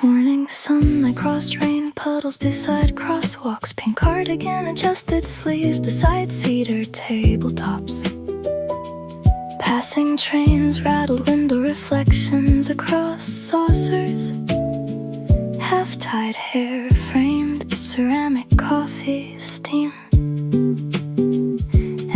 Morning sunlight crossed rain puddles beside crosswalks, pink cardigan adjusted sleeves beside cedar tabletops. Passing trains rattled window reflections across saucers. Half-tied hair framed ceramic coffee steam.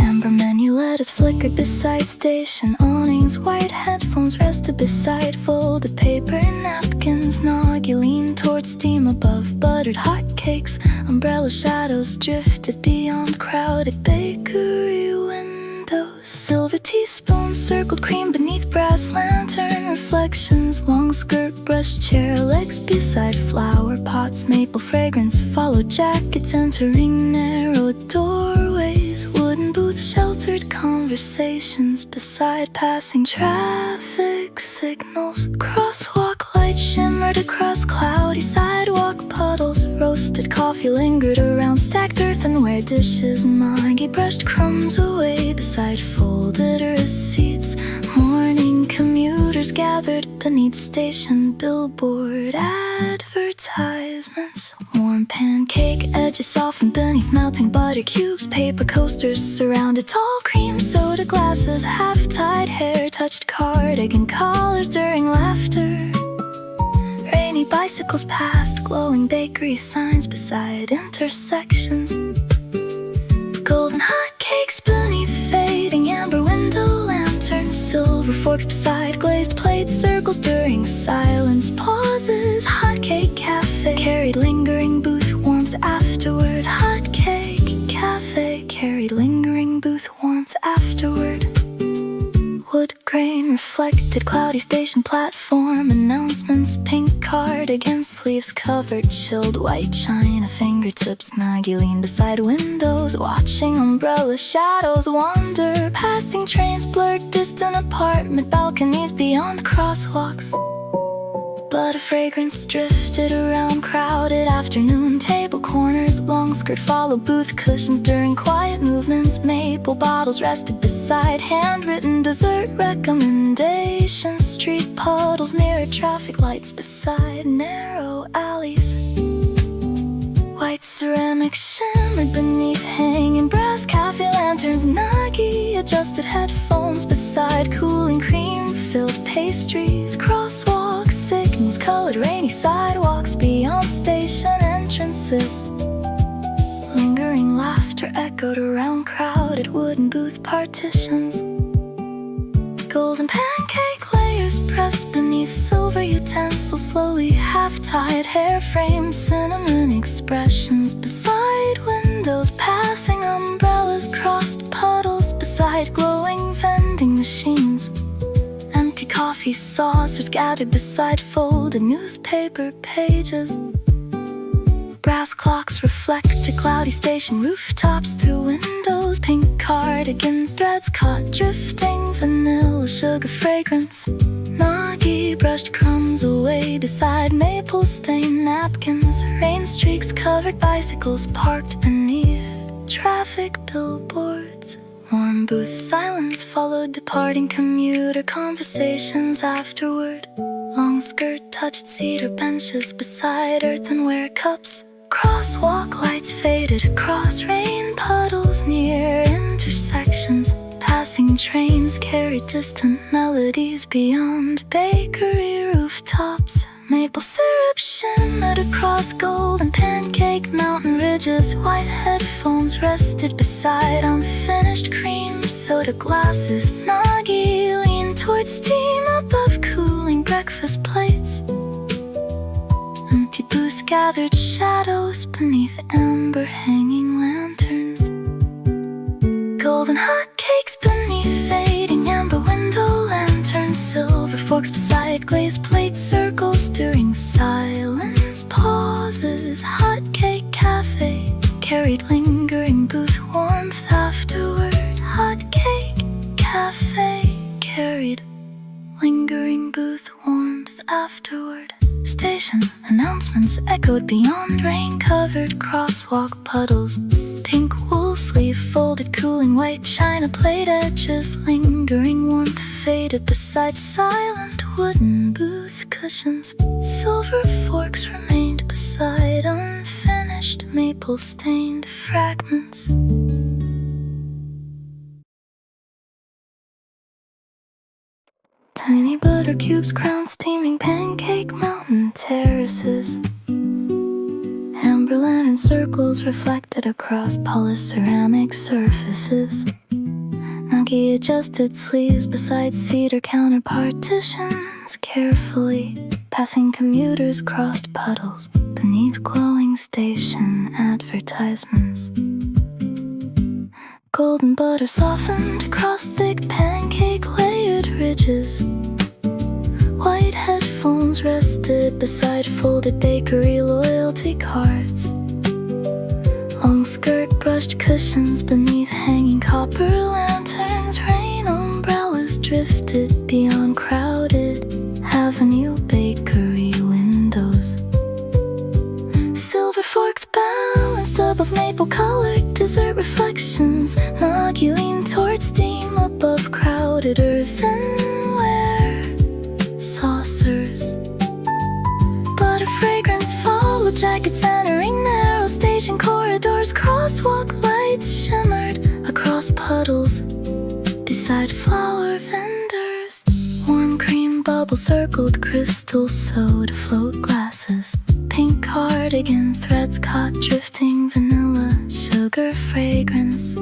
Amber menu letters flickered beside station awnings. White headphones rested beside folded paper napkins. Nagi leaned toward steam above buttered hotcakes. Umbrella shadows drifted beyond crowded bakery windows. Silver teaspoons circled cream beneath brass lantern reflections. Long skirt brush chair legs beside flower pots. Maple fragrance followed jackets entering narrow doorways. Wooden booths sheltered conversations beside passing traffic signals. Crosswalk lights shimmered across cloudy sidewalk puddles. Roasted coffee lingered around stacked earthenware dishes. Nagi brushed crumbs away beside folded receipts. Morning commuters gathered beneath station billboard advertisements. Warm pancake edges softened beneath melting butter cubes. Paper coasters surrounded tall cream soda glasses. Half-tied hair touched cardigan collars during laughter. Rainy bicycles passed glowing bakery signs beside intersections. Golden hotcakes beneath fading amber window lanterns. Silver forks beside glazed plate circles during silence pauses. Hotcake Cafe carried lingering booth warmth afterward. Hotcake Cafe carried lingering booth warmth afterward. Wood grain reflected cloudy station platform announcements. Pink cardigan sleeves covered chilled white china fingertips. Nagi leaned beside windows watching umbrella shadows wander. Passing trains blurred distant apartment balconies beyond crosswalks. But a fragrance drifted around crowded afternoon table corners. Long skirt followed booth cushions during quiet movements. Maple bottles rested beside handwritten dessert recommendations. Street puddles mirrored traffic lights beside narrow alleys. White ceramic shimmered beneath hanging brass cafe lanterns. Nagi adjusted headphones beside cooling cream-filled pastries. Crosswalk signals colored rainy sidewalks beyond station entrances. Lingering laughter echoed around crowded wooden booth partitions. Golden pancake layers pressed beneath silver utensils. Slowly half-tied hair framed cinnamon expressions beside windows. Passing umbrellas crossed puddles beside glowing vending machines. Empty coffee saucers gathered beside folded newspaper pages. Brass clocks reflected cloudy station rooftops through windows. Pink cardigan threads caught drifting vanilla sugar fragrance. Nagi brushed crumbs away beside maple stained napkins. Rain streaks covered bicycles parked beneath traffic billboards. Warm booth silence followed departing commuter conversations afterward. Long skirt touched cedar benches beside earthenware cups. Crosswalk lights faded across rain puddles near intersections. Passing trains carried distant melodies beyond bakery rooftops. Maple syrup shimmered across golden pancake mountain ridges. White headphones rested beside unfinished cream soda glasses. Nagi leaned towards steam above cooling breakfast plates. Empty booths gathered shadows beneath amber hanging lanterns. Golden hotcakes beneath fading amber window lanterns. Silver forks beside glazed plate circles during silence pauses. Hotcake Cafe carried lingering booth warmth afterward. Hotcake Cafe carried lingering booth warmth afterward. Station announcements echoed beyond rain-covered crosswalk puddles. Pink wool sleeve folded cooling white china plate edges. Lingering warmth faded beside silent wooden booth booth cushions. Silver forks remained beside unfinished maple-stained fragments. Tiny butter cubes crowned steaming pancake mountain terraces. Amber lantern circles reflected across polished ceramic surfaces. Nagi adjusted sleeves beside cedar counter partitions carefully. Passing commuters crossed puddles beneath glowing station advertisements. Golden butter softened across thick pancake layered ridges. White headphones rested beside folded bakery loyalty cards. Long skirt brushed cushions beneath hanging copper lanterns. Rain umbrellas drifted beyond crowded avenue bakery windows. Silver forks balanced above maple-colored dessert reflections. Nagi leaned towards steam above crowded earthenware saucers. Butter fragrance followed jackets entering narrow station corridors. Crosswalk lights shimmered across puddles beside flower vendors. Warm cream bubble circled crystal soda float glasses. Pink cardigan threads caught drifting vanilla sugar fragrance.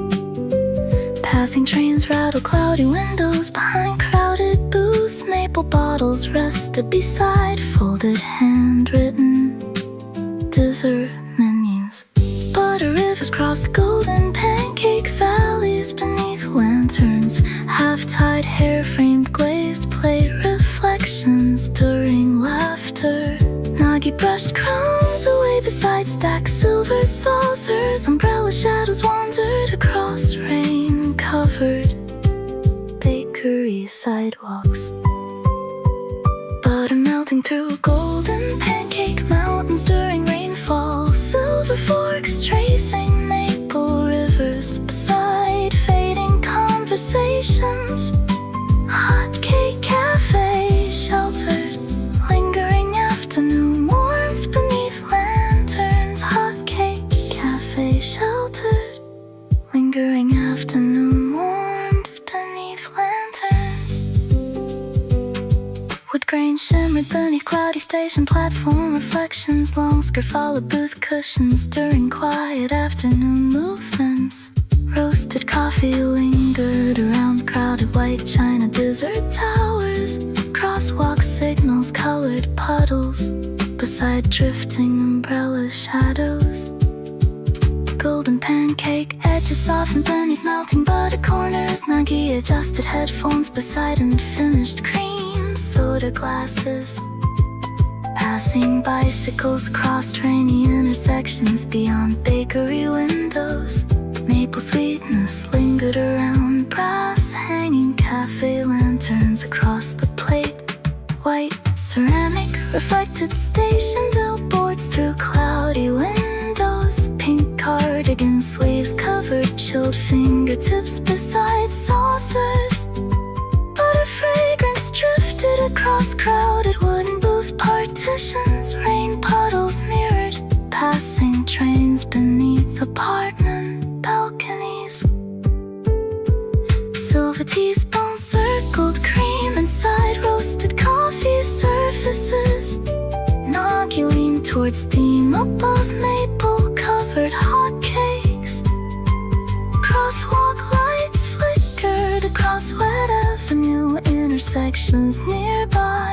Passing trains rattled cloudy windows behind crowded booths. Maple bottles rested beside folded handwritten dessert menus. Butter rivers crossed golden pancake valleys beneath lanterns. Half-tied hair framed glazed plate reflections during laughter. Nagi brushed crumbs away beside stacked silver saucers. Umbrella shadows wandered across rain-covered bakery sidewalks. Butter melting through golden pancake mountains during rainfall. Silver forks tracing maple rivers beside fading conversations. Hotcake Cafe sheltered lingering afternoon warmth beneath lanterns. Hotcake Cafe sheltered lingering afternoon warmth beneath lanterns. Wood grain shimmered beneath cloudy station platform reflections. Long skirt followed booth cushions during quiet afternoon movements. Roasted coffee lingered around crowded white china dessert towers. Crosswalk signals colored puddles beside drifting umbrella shadows. Golden pancake edges softened beneath melting butter corners. Nagi adjusted headphones beside unfinished cream soda glasses. Passing bicycles crossed rainy intersections beyond bakery windows. Maple sweetness lingered around brass hanging cafe lanterns across the plate. White ceramic reflected station billboards through cloudy windows. Pink cardigan sleeves covered chilled fingertips beside saucers. Butter fragrance drifted across crowded wooden booth partitions. Rain puddles mirrored passing trains beneath apartment balconies. Silver teaspoons circled cream inside roasted coffee surfaces. Nagi leaned towards steam above maple-covered hotcakes. Crosswalk lights flickered across wet avenue intersections nearby.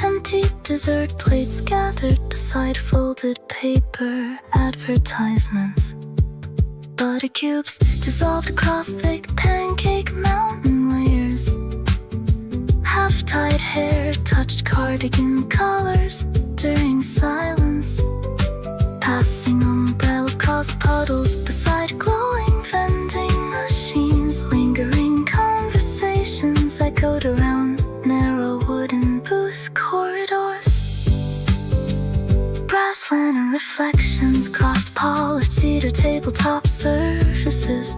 Empty dessert plates gathered beside folded paper advertisements. Butter cubes dissolved across thick pancake mountain layers. Half-tied hair touched cardigan colors during silence. Passing umbrellas crossed puddles beside glowing vending machines. Lingering conversations echoed around narrow wooden booth corridors. Brass lantern reflections crossed polished cedar tabletop surfaces.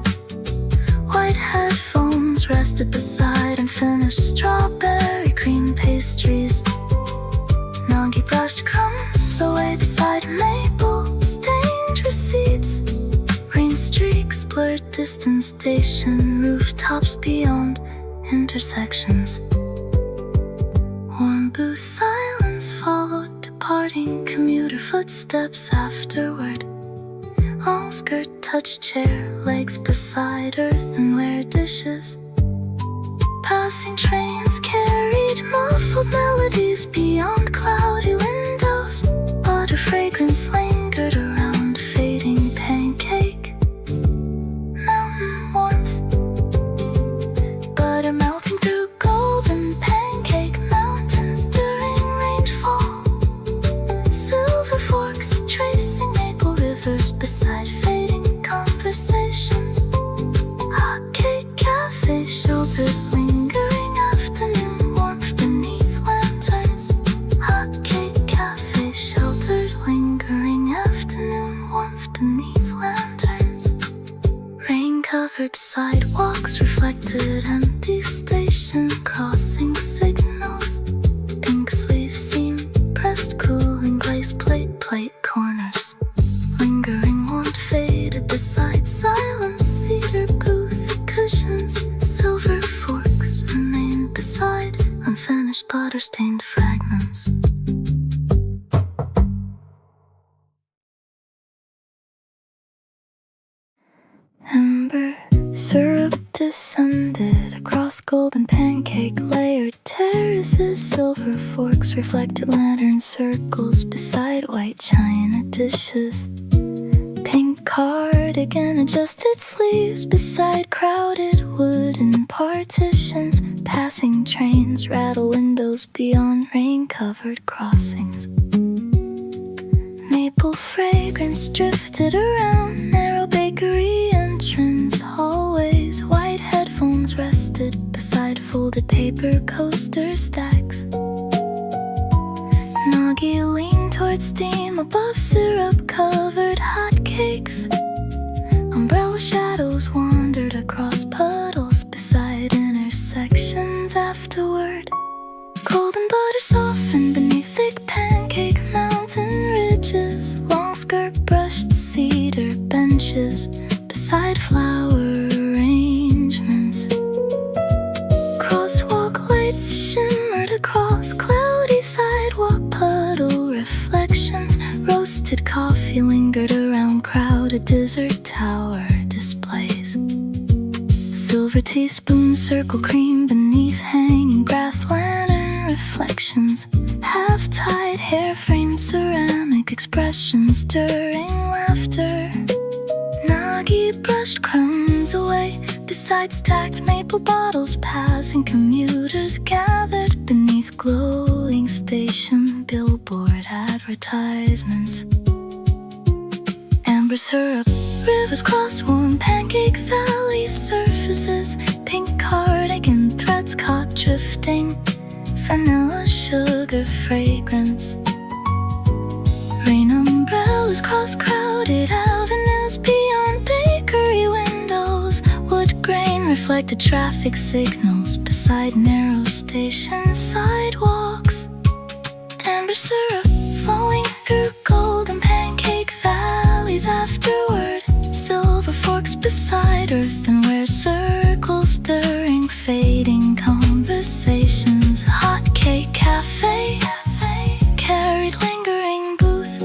White headphones rested beside unfinished strawberry cream pastries. brushed crumbs away beside maple stained receipts. Rain streaks blurred distant station rooftops beyond intersections. Warm booth silence followed departing commuter footsteps afterward. Long skirt touched chair legs beside earthenware dishes. Passing trains carried muffled melodies beyond cloudy windows. Butter fragrance lingered around a fading pancake. Mountain warmth, butter melting through golden pancake mountains during rainfall. Silver forks tracing maple rivers beside fading conversations. Hotcake Cafe sheltered lingering afternoon warmth beneath lanterns. Hotcake Cafe sheltered lingering afternoon warmth beneath lanterns. Rain-covered sidewalks reflected empty station crossing signals. Pink sleeves seam pressed cooling glaze plate corners. Lingering warmth faded beside silent cedar booth cushions. Silver forks remained beside unfinished butter-stained fragments. Amber syrup descended across golden pancake layered terraces. Silver forks reflected lantern circles beside white china dishes. Pink cardigan adjusted sleeves beside crowded wooden partitions. Passing trains rattle windows beyond rain-covered crossings. Maple fragrance drifted around narrow bakery entrance hallways. White headphones rested beside folded paper coaster stacks. Nagi leaned towards steam above syrup-covered hotcakes. Umbrella shadows wandered across puddles beside intersections afterward. Golden butter softened beneath thick pancake mountain ridges. Long skirt brushed cedar benches beside flower arrangements. Crosswalk lights shimmered across cloudy sidewalk puddle reflections. Roasted coffee lingered around crowded dessert tower displays. Silver teaspoons circle cream beneath hanging brass lantern reflections. Half-tied hair framed ceramic expressions stirring laughter. Nagi brushed crumbs away beside stacked maple bottles. Passing commuters gathered beneath glowing station billboard advertisements. Amber syrup rivers cross warm pancake valley surfaces. Pink cardigan threads caught drifting vanilla sugar fragrance. Rain umbrellas cross crowded avenues beyond bakery windows. Wood grain reflected traffic signals beside narrow station sidewalks. Amber syrup flowing through golden pancake valleys afterward. Silver forks beside earthenware circles stirring fading conversations. Hotcake Cafe carried lingering booth.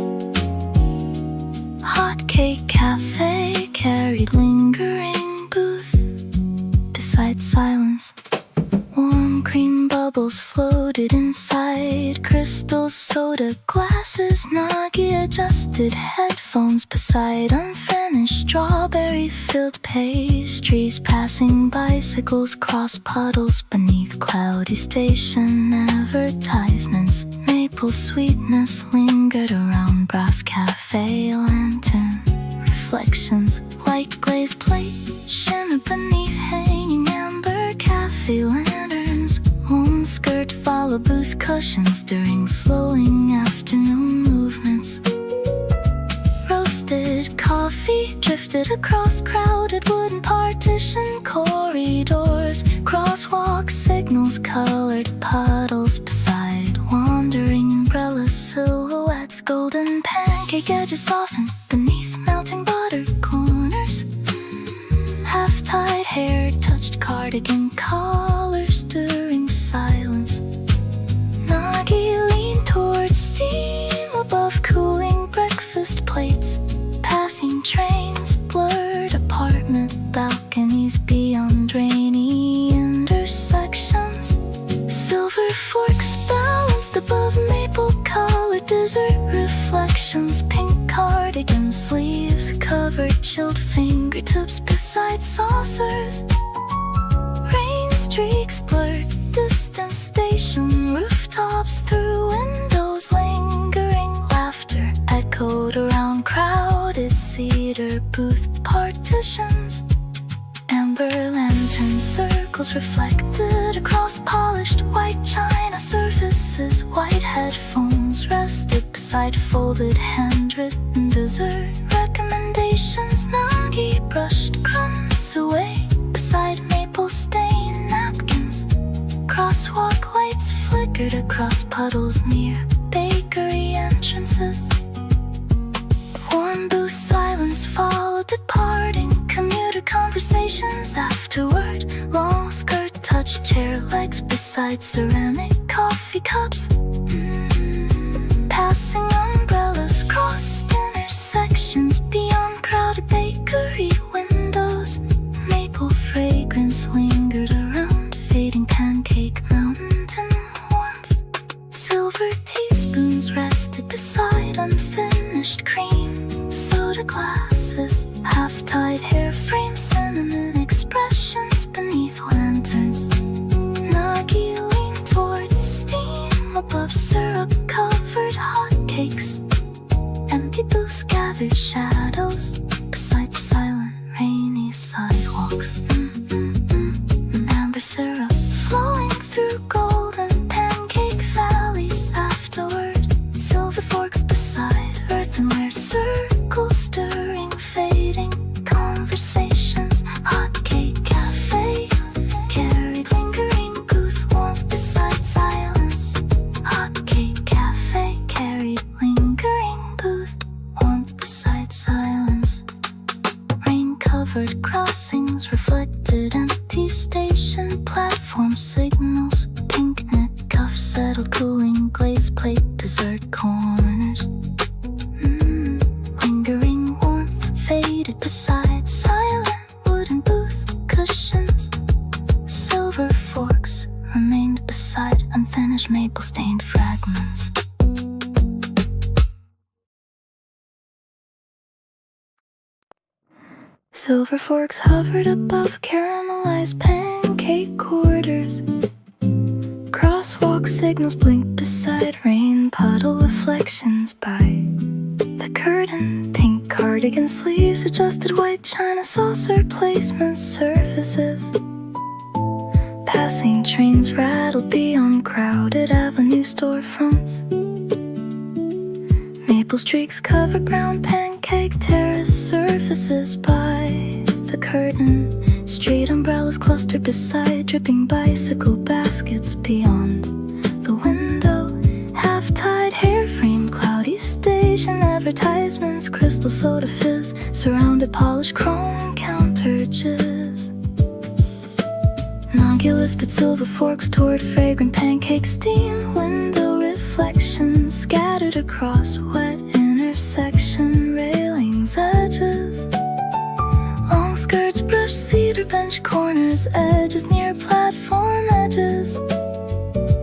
Hotcake Cafe carried lingering booth beside silence. Warm cream bubbles floated inside crystal soda glasses. Nagi adjusted headphones beside unfinished strawberry-filled pastries. Passing bicycles cross puddles beneath cloudy station advertisements. Maple sweetness lingered around brass cafe lantern reflections. Light glazed plate shimmer beneath hanging amber cafe lanterns. Long skirt follow booth cushions during slowing afternoon movements. Roasted coffee drifted across crowded wooden partition corridors. Crosswalk signals colored puddles beside wandering umbrella silhouettes. Golden pancake edges soften beneath melting butter corners. Half-tied hair touched cardigan collars during silence. Nagi leaned towards steam above cooling breakfast plates. Passing trains, blurred apartment balconies beyond rainy intersections. Silver forks balanced above maple-colored dessert reflections. Pink cardigan sleeves covered chilled fingertips beside saucers. Rain streaks blurred distant station rooftops through windows. Lingering laughter echoed around crowded cedar booth partitions. Amber lantern circles reflected across polished white china surfaces. White headphones rested beside folded handwritten dessert recommendations. Nagi brushed crumbs away beside maple stained napkins. Crosswalk lights flickered across puddles near bakery entrances. Warm booth silence followed departing commuter conversations afterward. Long skirt touched chair legs beside ceramic coffee cups. Passing umbrellas crossed intersections beyond crowded bakery windows. Maple fragrance lingered around fading pancake mountain warmth. Silver teaspoons rested beside unfinished cream soda glasses. Half-tied hair frames cinnamon expressions beneath lanterns. Nagi leaned towards steam above syrup-covered hotcakes. Empty booths gathered shadows beside silent rainy sidewalks. Amber syrup flowing through golden pancake valleys afterward. Silver forks beside earthenware circles stirring fading conversations. Hotcake Cafe carried lingering booth warmth beside silence. Hotcake Cafe carried lingering booth warmth beside silence. Rain-covered crossings reflected empty station platform signals. Pink neck cuffs settled cooling glazed plate dessert corners. Lingering warmth faded beside silent wooden booth cushions. Silver forks remained beside unfinished maple-stained fragments. Silver forks hovered above caramelized pancake quarters. Crosswalk signals blinked beside rain puddle reflections by the curtain. Pink cardigan sleeves adjusted white china saucer placement surfaces. Passing trains rattled beyond crowded avenue storefronts. Maple streaks covered brown pancake terrace surfaces by the curtain. Street umbrellas clustered beside dripping bicycle baskets beyond the window. Half-tied hair frame, cloudy station advertisements. Crystal soda fizz surrounded polished chrome countertures. Nagi lifted silver forks toward fragrant pancake steam. Window reflections scattered across wet intersection railings edges. Long skirts brushed cedar bench corners, edges near platform edges.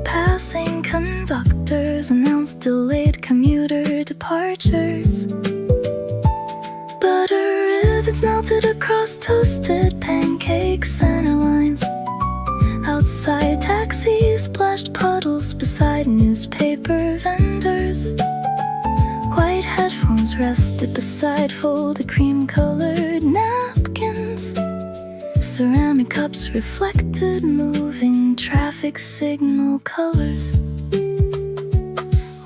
Passing conductors announced delayed commuter departures. Butter ribbons melted across toasted pancake center lines. Outside taxis splashed puddles beside newspaper vendors. White headphones rested beside folded cream-colored napkins. Ceramic cups reflected moving traffic signal colors.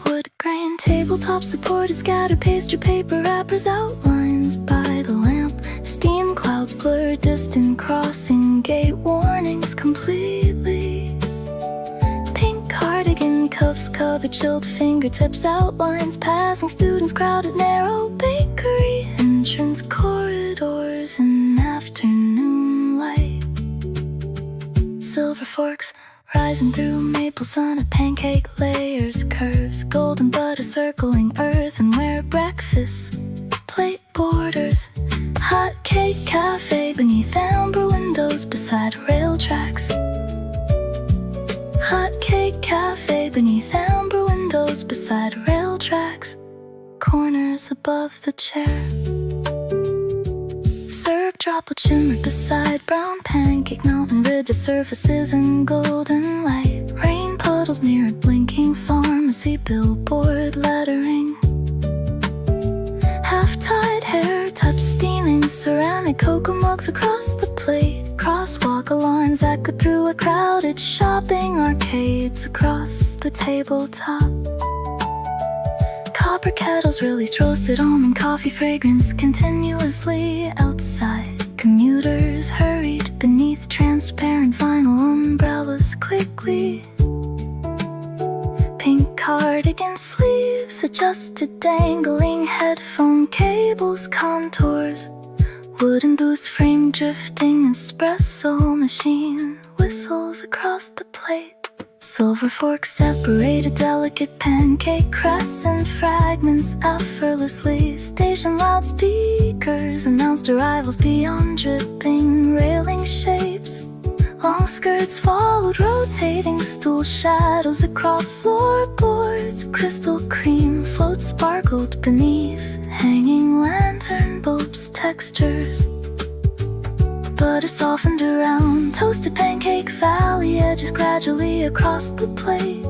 Wood grain tabletops supported scattered pastry paper wrappers outlines by the lamp. Steam clouds blurred distant crossing gate warnings completely. Pink cardigan cardigan cuffs covered chilled fingertips outlines passing students crowded narrow bakery entrance corridors in afternoon light. Silver forks rising through maple sun, a pancake layers curves, golden butter circling earthenware breakfast plate borders. Hotcake Cafe beneath amber windows beside rail tracks. Hotcake Cafe beneath amber windows beside rail tracks. Corners above the chair. Syrup droplet shimmer beside brown pancake mountain ridges surfaces in golden light. Rain puddles mirrored blinking pharmacy billboard lettering. Half-tied hair touch steaming ceramic cocoa mugs across the plate. Crosswalk alarms echo through a crowded shopping arcades across the tabletop. Copper kettles released roasted almond coffee fragrance continuously outside. Commuters hurried beneath transparent vinyl umbrellas quickly. Pink cardigan sleeves adjusted, dangling headphone cables, contours. Wooden booths frame drifting espresso machine whistles across the plate. Silver forks separated delicate pancake crusts and fragments effortlessly. Station loudspeakers announced arrivals beyond dripping railing shapes. Long skirts followed rotating stool shadows across floorboards. Crystal cream floats sparkled beneath hanging lantern bulbs textures. Butter softened around toasted pancake valley edges gradually across the plate.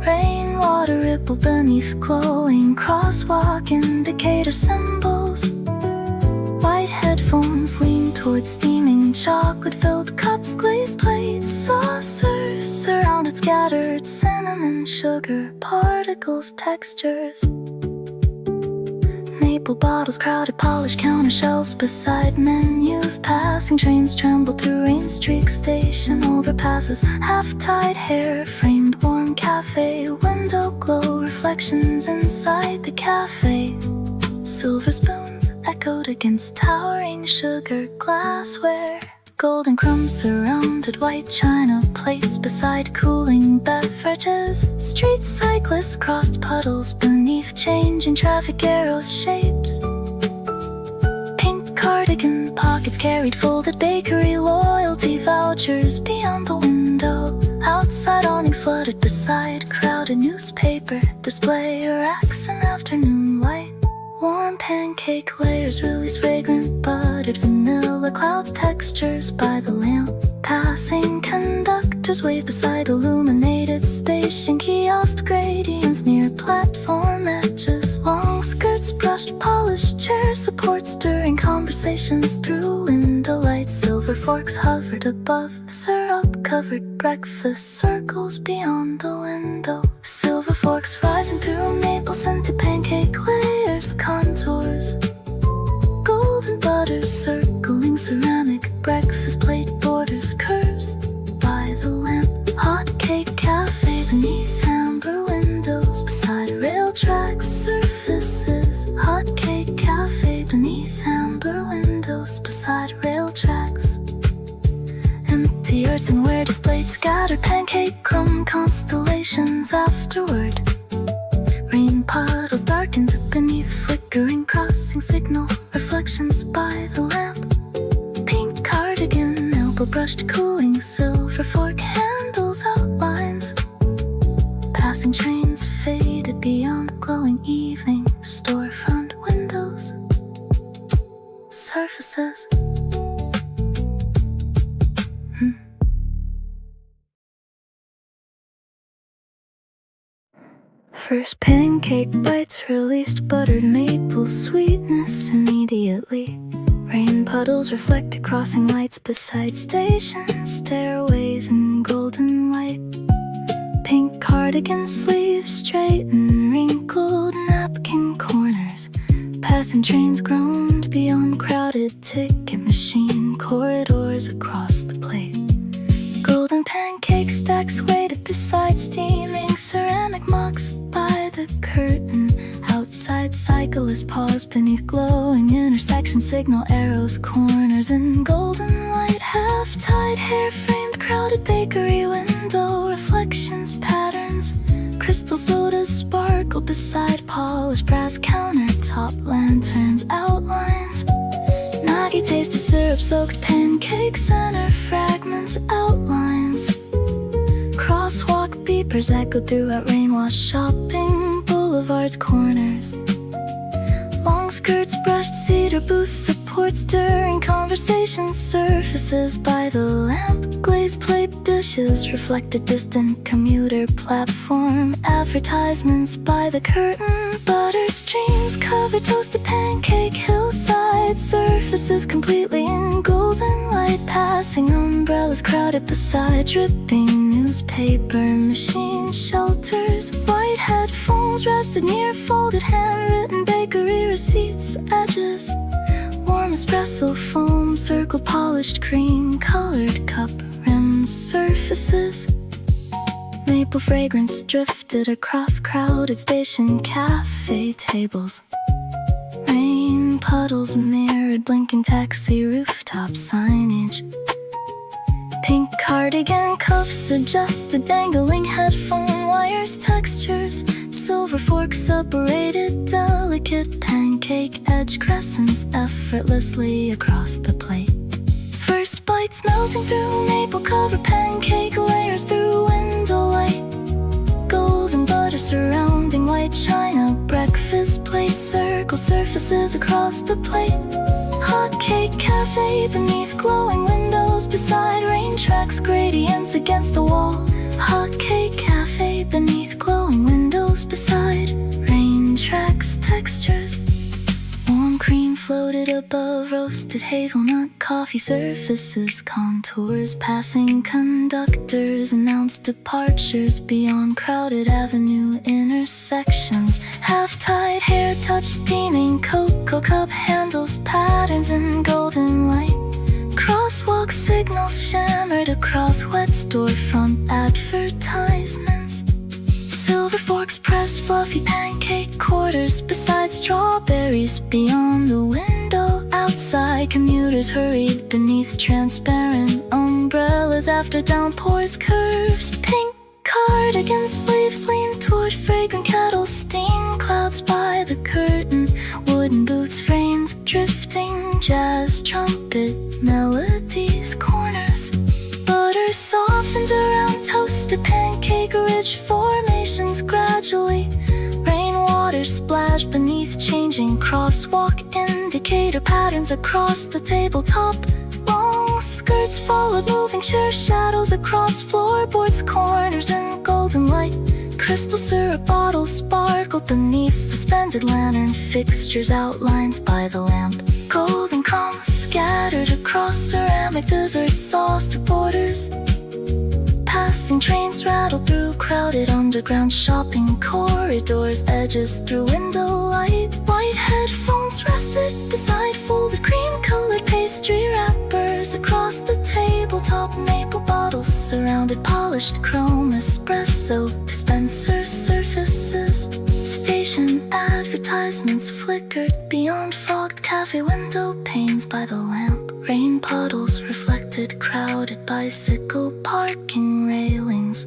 Rainwater rippled beneath glowing crosswalk indicator symbols. White headphones lean towards steaming chocolate-filled cups, glazed plates, saucers surrounded scattered cinnamon sugar particles, textures. Maple bottles crowded polished counter shelves beside menus. Passing trains tremble through rain streak station overpasses. Half-tied hair framed warm cafe window glow reflections inside the cafe. Silver spoons echoed against towering sugar glassware. Golden crumbs surrounded white china plates beside cooling beverages. Street cyclists crossed puddles beneath changing traffic arrows shapes. Pink cardigan pockets carried folded bakery loyalty vouchers beyond the window. Outside awnings flooded beside crowded newspaper display racks in afternoon light. Warm pancake layers release fragrant buttered vanilla clouds textures by the lamp. Passing conductors wave beside illuminated station kiosk gradients near platform edges. Long skirts brushed polished chair supports during conversations through window light. Silver forks hovered above syrup covered breakfast circles beyond the window. Silver forks rising through maple scented pancake layers, contours. Golden butter circling ceramic breakfast plate borders curves by the lamp. Hotcake Cafe beneath amber windows beside rail tracks surfaces. Hotcake Cafe beneath amber windows beside rail tracks. Empty earthenware displayed scattered pancake crumb constellations afterward. Rain puddles darkened beneath flickering crossing signal reflections by the lamp. Pink cardigan elbow brushed cooling silver fork handles outlines. Passing trains faded beyond glowing evening storefront windows. Surfaces. First pancake bites released buttered maple sweetness immediately. Rain puddles reflected crossing lights beside stations, stairways in golden light. Pink cardigan sleeves straight and wrinkled napkin corners. Passing trains groaned beyond crowded ticket machine corridors across the plate. Golden pancake stacks waited beside beside steaming ceramic mugs by the curtain. Outside, cyclists pause beneath glowing intersections, signal arrows, corners, and golden light. Half-tied hair framed, crowded bakery window, reflections, patterns. Crystal sodas sparkle beside polished brass countertop, lanterns, outlines. Nagi tasted syrup-soaked pancake center, fragments, outlines. Crosswalk beepers echoed throughout rain-washed shopping boulevards, corners. Long skirts brushed cedar booth supports during conversations, surfaces by the lamp. Glazed plate dishes reflected distant commuter platform, advertisements by the curtain. Butter streams cover toasted pancake hillside, surfaces completely in golden light. Passing umbrellas crowded beside dripping newspaper machine shelters. White headphones rested near folded handwritten bakery receipts, edges. Warm espresso foam circle polished cream colored cup rims, surfaces. Maple fragrance drifted across crowded station cafe tables. Rain puddles mirrored blinking taxi rooftop signage. Pink cardigan cuffs adjusted dangling headphone wires, textures. Silver forks separated delicate pancake edge crescents effortlessly across the plate. First bites melting through maple cover pancake layers through window light. Golden butter surrounding white china breakfast plate, circle surfaces across the plate. Hotcake cafe beneath glowing windows beside rain tracks, gradients against the wall. Hotcake cafe beneath glowing windows beside rain tracks, textures. Warm cream floated above roasted hazelnut coffee, surfaces, contours. Passing conductors announced departures beyond crowded avenue intersections. Half-tied hair touched steaming cocoa cup handles, patterns in golden light. Crosswalk signals shimmered across wet storefront advertisements. Silver forks pressed fluffy pancake quarters beside strawberries beyond the window. Outside, commuters hurried beneath transparent umbrellas after downpours, curves. Pink cardigan sleeves leaned toward fragrant kettles, steam clouds by the curtain. Wooden booths framed drifting jazz trumpet melodies, corners. Butter softened around toasted pancake ridge formations gradually. Rainwater splashed beneath changing crosswalk indicator patterns across the tabletop. Long skirts followed moving chair shadows across floorboards, corners in golden light. Crystal syrup bottles sparkled beneath suspended lantern fixtures, outlines by the lamp. Golden crumbs scattered across ceramic dessert sauce borders. Passing trains rattled through crowded underground shopping corridors, edges through window light. White headphones rested beside folded cream-colored pastry wrappers across the tabletop. Maple bottles surrounded polished chrome espresso dispenser surfaces. Station advertisements flickered beyond fogged cafe window panes by the lamp. Rain puddles reflected crowded bicycle parking railings.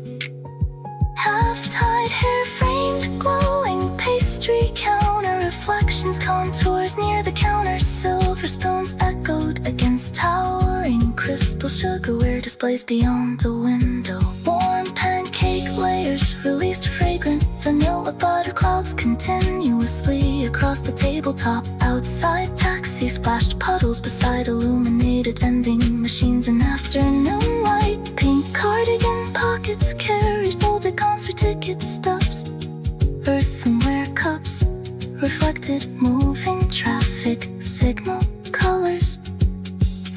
Half-tied hair framed glowing pastry counter reflections, contours near the counter. Silver spoons echoed against towering crystal sugarware displays beyond the window. Warm pancake layers released fragrant vanilla butter clouds continuously across the tabletop. Outside, taxi splashed puddles beside illuminated vending machines in afternoon light. Pink cardigan pockets carried folded concert ticket stubs. Earthenware cups reflected moving traffic signal colors.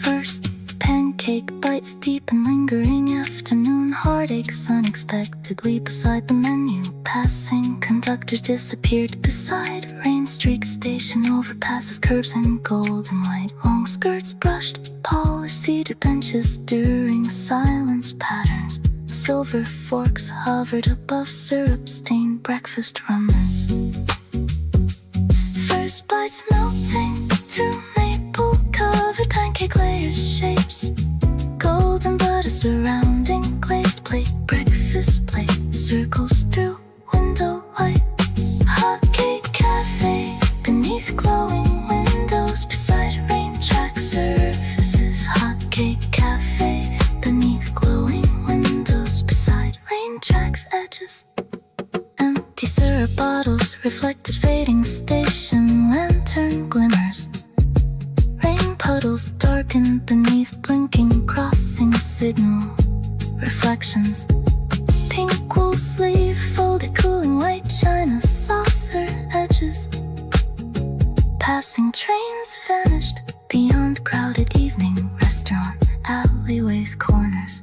First pancake bites deep and lingering afternoon heartaches unexpectedly beside the menu. Passing conductors disappeared beside rain streak station overpasses, curbs in golden light. Long skirts brushed polished cedar benches during silence, patterns. Silver forks hovered above syrup-stained breakfast remnants. First bites melting through maple-covered pancake layers, shapes golden butter surrounding glazed plate, breakfast plate, circles through window light. Hotcake Cafe beneath glowing windows, beside rain track surfaces. Hotcake Cafe beneath glowing windows, beside rain tracks edges. Empty syrup bottles reflected fading station lantern glimmers. Rain puddles darkened beneath blinking crossing signal reflections. Pink wool sleeve folded cooling white china saucer edges. Passing trains vanished beyond crowded evening restaurant alleyways, corners.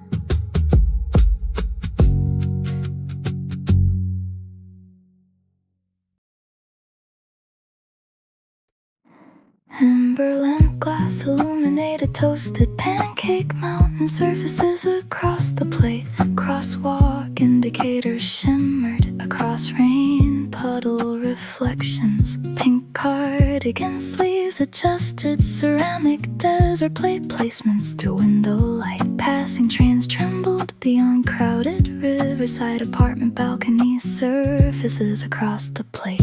Amber lamp glass illuminated toasted pancake mountain surfaces across the plate. Crosswalk indicators shimmered across rain puddle reflections. Pink cardigan sleeves adjusted ceramic desert plate placements through window light. Passing trains trembled beyond crowded riverside apartment balconies surfaces across the plate.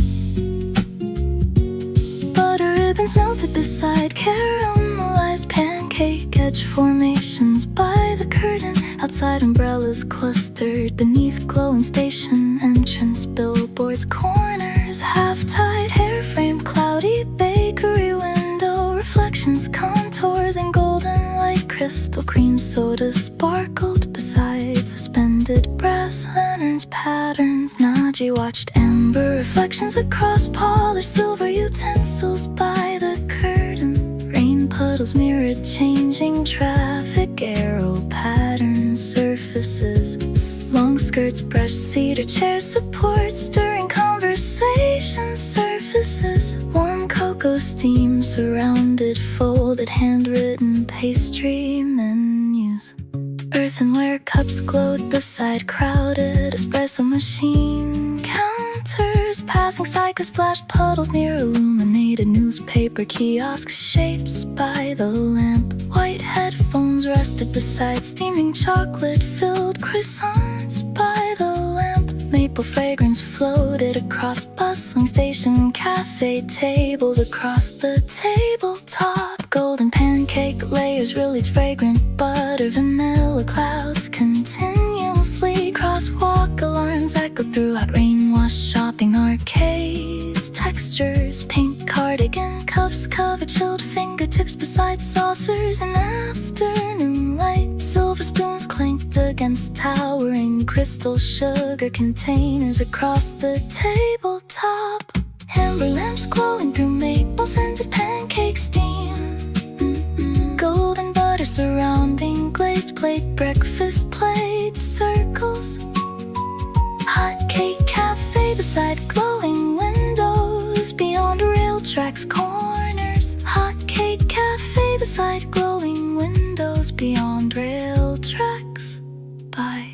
Butter ribbons melted beside caramelized pancake edge formations by the curtain. Outside umbrellas clustered beneath glowing station entrance billboards, corners, half-tied hair frame, cloudy bakery window reflections, contours in golden light, crystal cream soda sparkled beside suspended brass lanterns, patterns. Nagi watched amber reflections across polished silver utensils by the curtain. Rain puddles mirrored changing traffic, arrow patterns surfaces. Long skirts brushed cedar chair support, stirring conversation surfaces. Warm cocoa steam surrounded folded handwritten pastry menus. Earthenware cups glowed beside crowded espresso machine counters. Passing cyclists splashed puddles near illuminated newspaper kiosks, shapes by the lamp. White headphones rested beside steaming chocolate-filled croissants by the lamp. Maple fragrance floated across bustling station cafe tables across the tabletop. Golden pancake layers released fragrant butter, vanilla clouds continuously. Crosswalk alarms echoed throughout rain-washed shopping arcades. Textures, pink cardigan cuffs covered chilled fingertips beside saucers in afternoon light. Silver spoons clanked against towering crystal sugar containers across the tabletop. Amber lamps glowing through maple-scented pancake steam. Golden butter surrounding glazed plate, breakfast plate circles. Hotcake Cafe beside glowing windows, beyond rail tracks, corners. Hotcake Cafe beside glowing windows, beyond rail tracks. By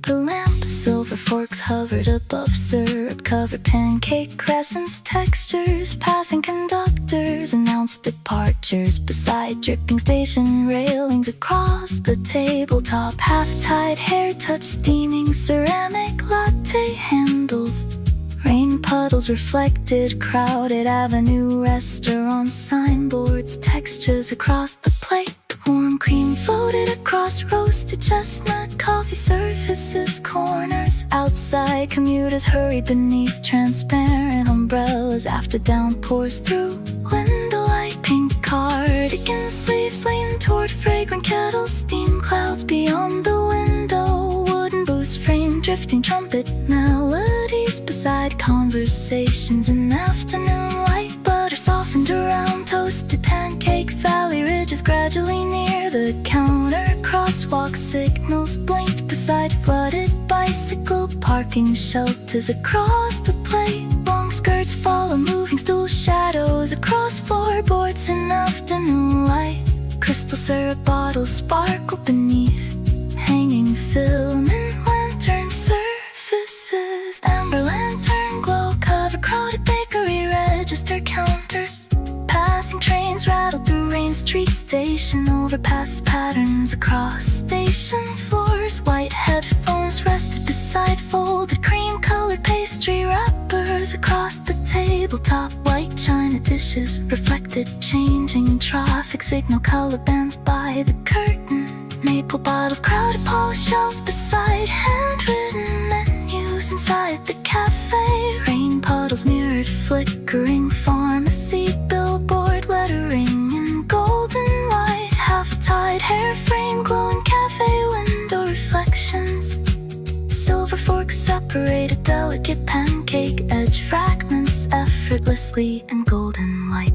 the lamp, silver forks hovered above syrup-covered pancake crescents. Textures, passing conductors announced departures beside dripping station railings across the tabletop. Half-tied hair touched steaming ceramic latte handles. Rain puddles reflected crowded avenue restaurant signboards. Textures across the plate. Warm cream floated across roasted chestnut coffee surfaces, corners. Outside commuters hurried beneath transparent umbrellas after downpours through window light. Pink cardigan sleeves leaned toward fragrant kettles, steam clouds beyond the window. Wooden boost frame drifting trumpet melodies beside conversations in afternoon light. Butter softened around toasted pancake valley ridges gradually near the counter. Crosswalk signals blinked beside flooded bicycle parking shelters across the plate. Long skirts follow moving stool shadows across floorboards in afternoon light. Crystal syrup bottles sparkle beneath hanging filament reflector counters. Passing trains rattle through Rain Street Station, overpass patterns across station floors. White headphones rested beside folded cream-colored pastry wrappers across the tabletop. White china dishes reflected changing traffic signal color bands by the curtain. Maple bottles crowded polished shelves beside handwritten menus inside the cafe. Rain puddles mirrored flickering pharmacy billboard lettering in golden white. Half-tied hair frame glowing cafe window reflections. Silver forks separated delicate pancake edge fragments effortlessly in golden light.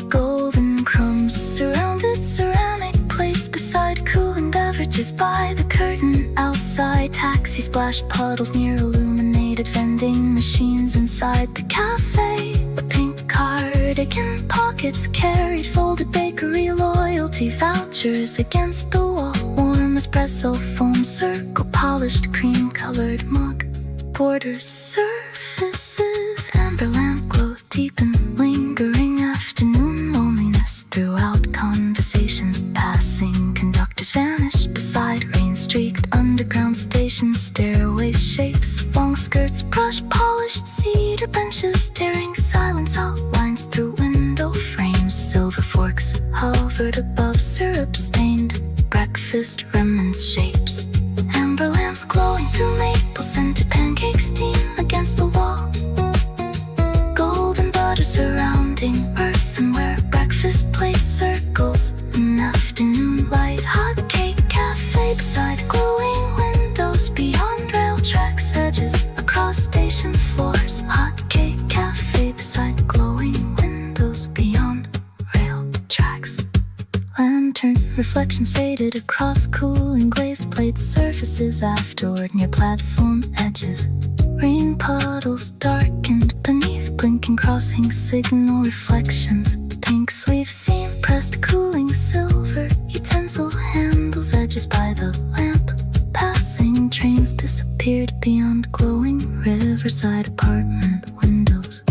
Golden crumbs surrounded ceramic plates beside cooling beverages by the curtain. Outside taxi splashed puddles near illuminated vending machines inside the cafe. A pink cardigan pockets carried folded bakery loyalty vouchers against the wall. Warm espresso foam circle polished cream-colored mug borders surfaces. Amber lamp glow deep in lingering afternoon loneliness throughout conversations. Passing conductors vanish beside rain-streaked underground stations. Stairway shapes, long skirts, brush-polished cedar benches, staring silence outlines through window frames. Silver forks hovered above syrup-stained breakfast remnants shapes. Amber lamps glowing through maple-scented pancake steam against the wall. Golden butter surrounding earthenware breakfast plate circles in afternoon light. Hotcake cafe beside glowing windows beyond rail tracks edges across station floors. Hotcake cafe beside glowing windows beyond rail tracks. Lantern reflections faded across cooling glazed plate surfaces afterward near platform edges. Rain puddles darkened beneath blinking crossing signal reflections. Pink sleeve seam pressed cooling silver utensil handles edges by the lamp. Passing trains disappeared beyond glowing riverside apartment windows.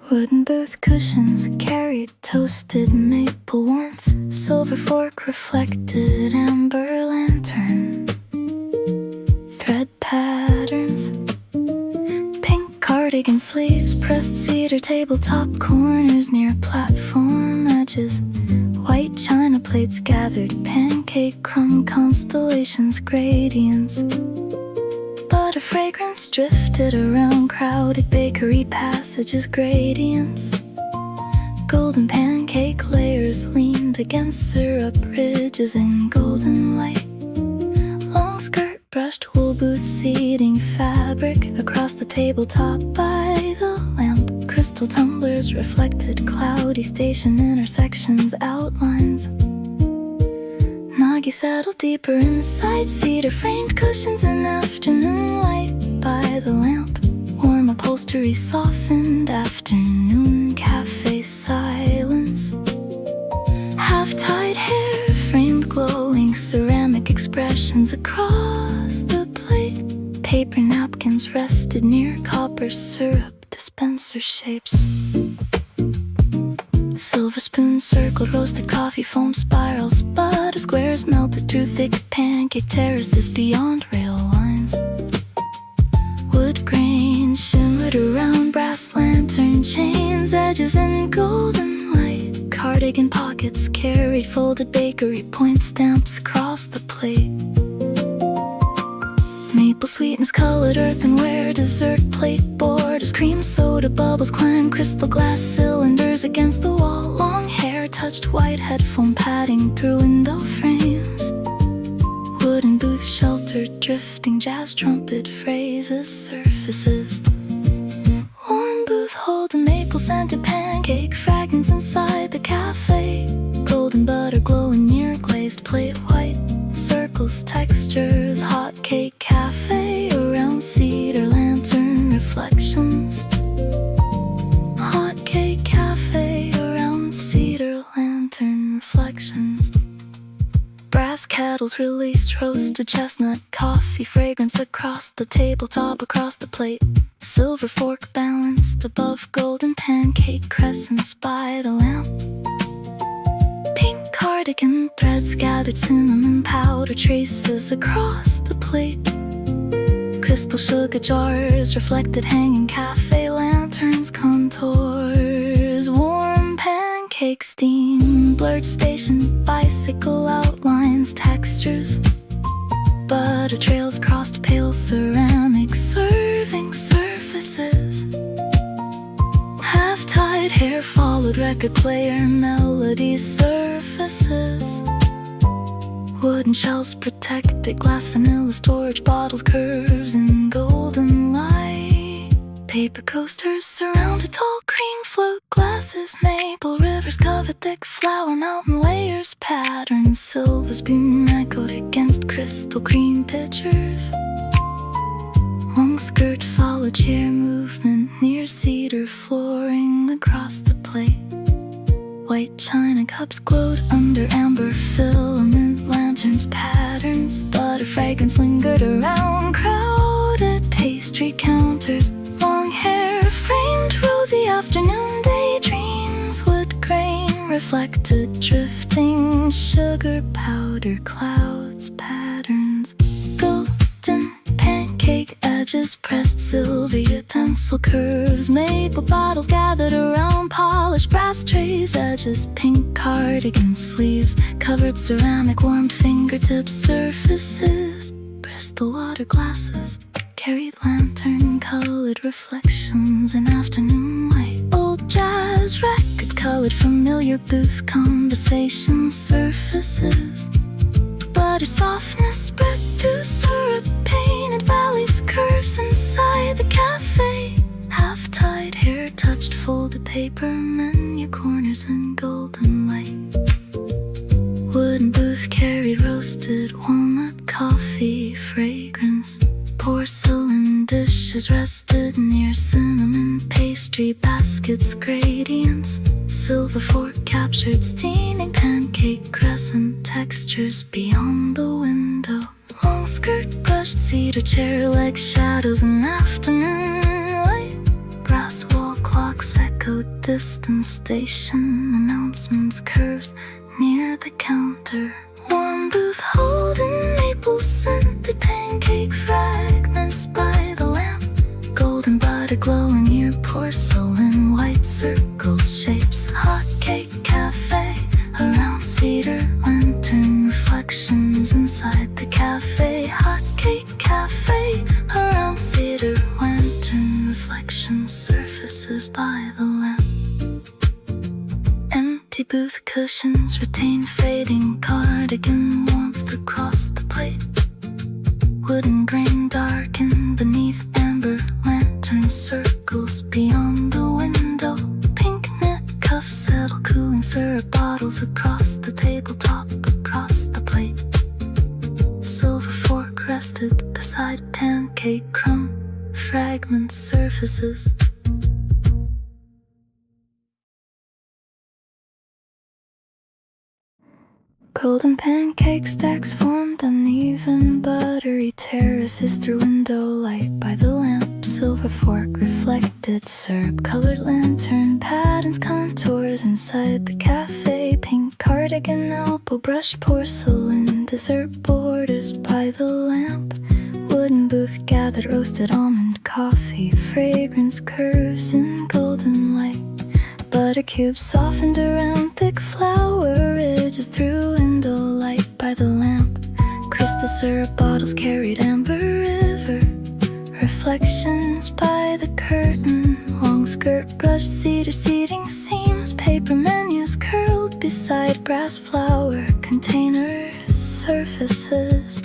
Wooden booth cushions carried toasted maple warmth. Silver fork reflected amber lantern thread patterns. Pink cardigan sleeves pressed cedar tabletop corners near platform edges. White china plates gathered pancake crumb constellations gradients. Butter fragrance drifted around crowded bakery passages gradients. Golden pancake layers leaned against syrup ridges in golden light. Long skirt brushed wool booth seating fabric across the tabletop by the lamp. Crystal tumblers reflected cloudy station intersections outlines. Nagi settled deeper inside cedar framed cushions in afternoon light by the lamp. Warm upholstery softened afternoon cafe silence. Half-tied hair framed glowing ceramic expressions across the plate. Paper napkins rested near copper syrup dispenser shapes. Silver spoons circled roasted coffee foam spirals. Butter squares melted through thick pancake terraces beyond rail lines. Wood grain shimmered around brass lantern chains edges in golden light. Cardigan pockets carried folded bakery point stamps across the plate. Maple sweetness colored earthenware dessert plate borders. Cream soda bubbles climb crystal glass cylinders against the wall. Long hair touched white headphone padding through window frames. Wooden booth sheltered drifting jazz trumpet phrases surfaces. Warm booth holding maple scented pancake fragments inside the cafe. Golden butter glowing near glazed plate white circles textures. Hotcake cafe around cedar lantern reflections. Hotcake cafe around cedar lantern reflections. Brass Gas kettles released roasted chestnut coffee fragrance across the tabletop, across the plate. Silver fork balanced above golden pancake crescents by the lamp. Pink cardigan threads gathered cinnamon powder traces across the plate. Crystal sugar jars reflected hanging cafe lanterns contours. Warm pancake steam blurred station bicycle outlines textures. Butter trails crossed pale ceramic serving surfaces. Half-tied hair followed record player melody surfaces. Wooden shelves protected glass vanilla storage bottles, curves in golden light. Paper coasters surrounded tall cream float glasses. Maple rivers covered thick flower mountain layers. Patterns silver spoon echoed against crystal cream pitchers. Long skirt followed chair movement near cedar flooring across the plate. White china cups glowed under amber filament lanterns. Patterns, butter fragrance lingered around crowded pastry counters. Long hair framed rosy afternoon daydreams. Wood grain reflected drifting sugar powder clouds. Patterns, golden pancake edges pressed silver utensil curves. Maple bottles gathered around polished brass trays. Edges pink cardigan sleeves covered ceramic warmed fingertip surfaces. Bristol water glasses carried lantern colored reflections in afternoon light. Old jazz records colored familiar booth conversation surfaces. Butter softness spread through syrup painted valleys, curves inside the cafe. Half-tied hair touched folded paper menu corners in golden light. Wooden booth carried roasted walnut coffee fragrance. Porcelain dishes rested near cinnamon pastry baskets gradients. Silver fork captured steaming pancake crescent textures beyond the window. Long skirt brushed cedar chair leg shadows in afternoon light. Brass wall clocks echoed distant station announcements, curves near the counter. Warm booth holding maple scented pancake fragments by the lamp. Golden butter glowing near porcelain white circles shapes. Hotcake cafe around cedar lantern reflections inside the cafe. Hotcake cafe around cedar lantern reflections surfaces by the lamp. Empty booth cushions retain fading cardigan warmth across the plate. Wooden grain darkened beneath amber lantern circles beyond the window. Pink knit cuffs settle cooling syrup bottles across the tabletop, across the plate. Silver fork rested beside pancake crumb fragment surfaces. Golden pancake stacks formed uneven buttery terraces through window light by the lamp. Silver fork reflected syrup-colored lantern patterns contours inside the cafe. Pink cardigan elbow brush porcelain dessert borders by the lamp. Wooden booth gathered roasted almond coffee fragrance curves in golden light. Butter cubes softened around thick flour ridges through window light by the lamp. Crystal syrup bottles carried amber river reflections by the curtain. Long skirt brushed cedar seating seams. Paper menus curled beside brass flour containers surfaces.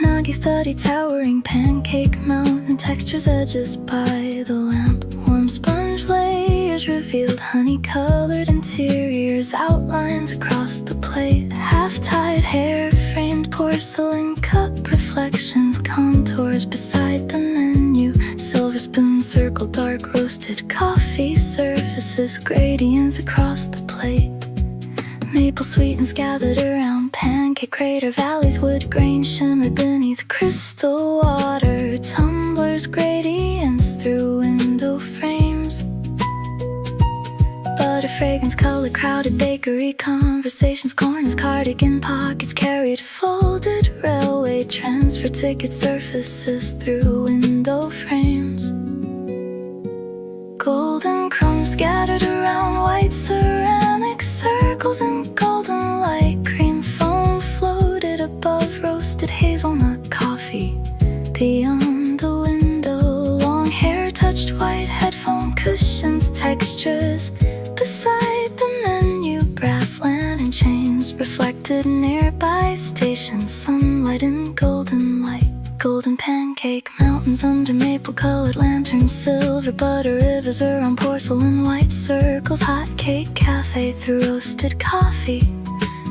Nagi study towering pancake mountain textures edges by the lamp. Warm sponge layers revealed honey-colored interiors, outlines across the plate. Half-tied hair framed porcelain cup reflections, contours beside the menu. Silver spoon circled dark roasted coffee surfaces, gradients across the plate. Maple sweetens gathered around pancake crater valleys, wood grain shimmer beneath crystal water, tumblers gradients through window frames, butter fragrance, color crowded bakery conversations, corners, cardigan pockets carried, folded railway transfer ticket surfaces through window frames, golden crumbs scattered around white ceramic circles, and golden light cream foam floated above roasted hazelnut coffee. Beyond the window, long hair touched white headphone cushions, textures beside the menu, brass lantern chains reflected nearby stations, sunlight and golden light. Golden pancake mountains under maple-colored lanterns, silver butter rivers around porcelain white circles, Hotcake Cafe through roasted coffee,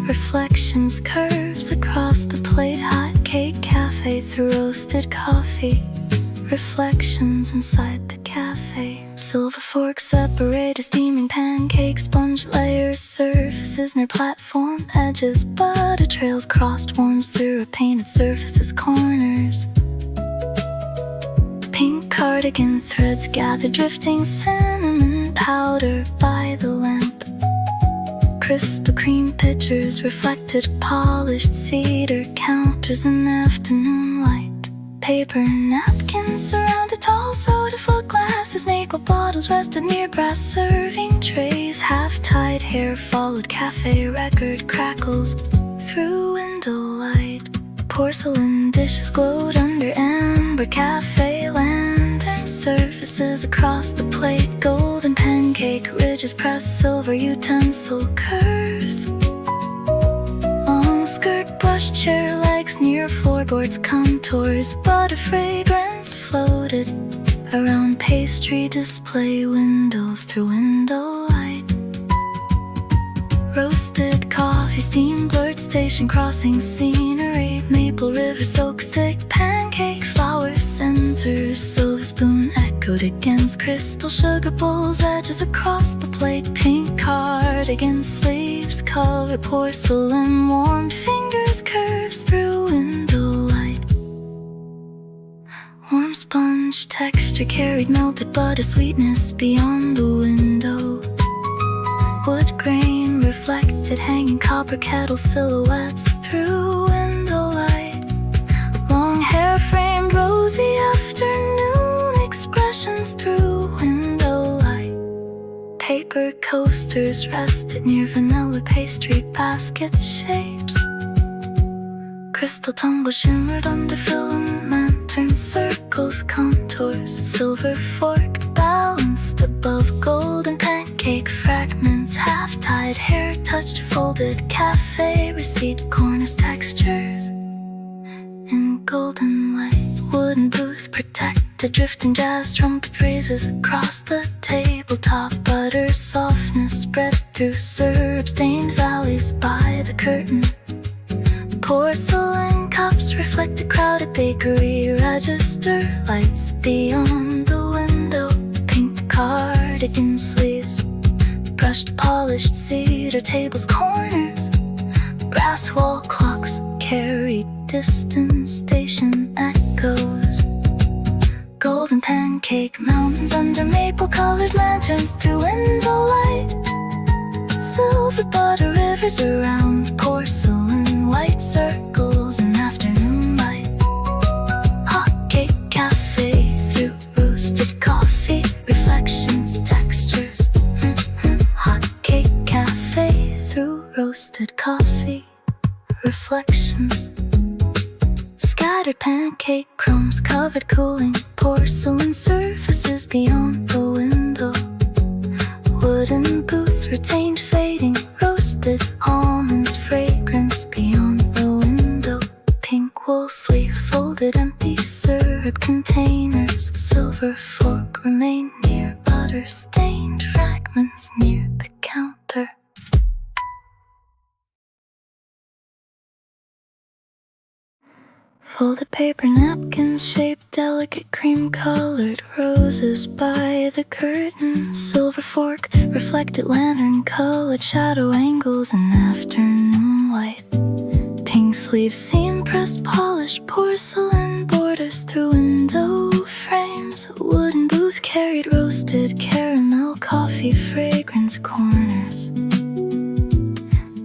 reflections curves across the plate, Hotcake Cafe through roasted coffee, reflections inside the cafe. Silver forks separate a steaming pancake, sponge layers, surfaces near platform edges, butter trails crossed warm syrup painted surfaces, corners. Pink cardigan threads gather drifting cinnamon powder by the lamp. Crystal cream pitchers reflected polished cedar counters in afternoon light. Paper napkins surrounded tall soda float glasses, nickel bottles rested near brass serving trays, half-tied hair followed cafe record crackles through window light. Porcelain dishes glowed under amber cafe lantern surfaces across the plate, golden pancake ridges pressed silver utensil curves, long skirt brush chair legs near floorboards contours, butter fragrance floated around pastry display windows through window light. Roasted coffee, steam blurred station crossing scenery, maple river soak thick pancake flour centers, silver spoon echoed against crystal sugar bowls edges across the plate, pink cardigan sleeves cover porcelain warm fingers curves through window light. Warm sponge texture carried melted butter sweetness beyond the window, wood grain reflected hanging copper kettle silhouettes through window light. Long hair framed rosy afternoon expressions through window light. Paper coasters rested near vanilla pastry baskets shapes. Crystal tumble shimmered under filament lantern circles contours. Silver fork balanced above golden pancake fragments. Half-tied hair touched folded cafe receipt corners textures. In golden light, wooden booth protected drifting jazz trumpet raises across the tabletop. Butter softness spread through syrup-stained valleys by the curtain. Porcelain cups reflected crowded bakery register lights beyond the window. Pink cardigan sleeves, brushed polished cedar tables corners. Brass wall clocks carried distant station echoes. Golden pancake mountains under maple colored lanterns through window light. Silver butter rivers around porcelain white circles in afternoon light. Hotcake cafe through roasted coffee, reflections, textures. Hotcake cafe through roasted coffee, reflections. Scattered pancake crumbs covered cooling porcelain surfaces beyond the window. Wooden booth retained fading roasted almond fragrance beyond the window. Pink wool sleeve folded empty syrup containers. Silver fork remained near butter stained fragments near the counter. Folded paper napkins shaped delicate cream-colored roses by the curtain. Silver fork reflected lantern-colored shadow angles in afternoon light. Pink sleeves, seam pressed, polished porcelain borders through window frames. Wooden booth carried roasted caramel coffee fragrance corners.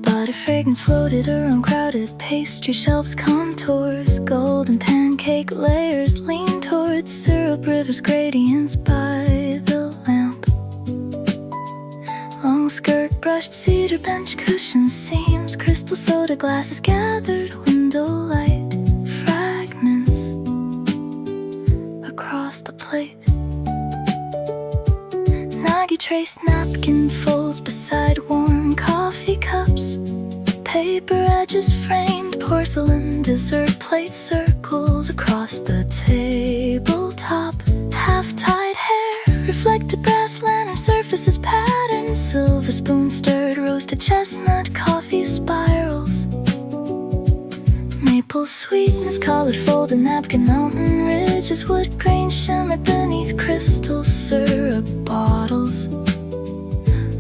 Butter fragrance floated around crowded pastry shelves, contours. Golden pancake layers lean towards syrup rivers, gradients by the lamp. Long skirt brushed cedar bench cushions, seams, crystal soda glasses gathered, window light fragments across the plate. Nagi trace napkin folds beside warm coffee cups. Paper edges framed porcelain dessert plate circles across the tabletop. Half-tied hair reflected brass lantern surfaces, patterns. Silver spoon stirred roasted chestnut coffee spirals. Maple sweetness colored folded napkin, mountain ridges, wood grain shimmered beneath crystal syrup bottles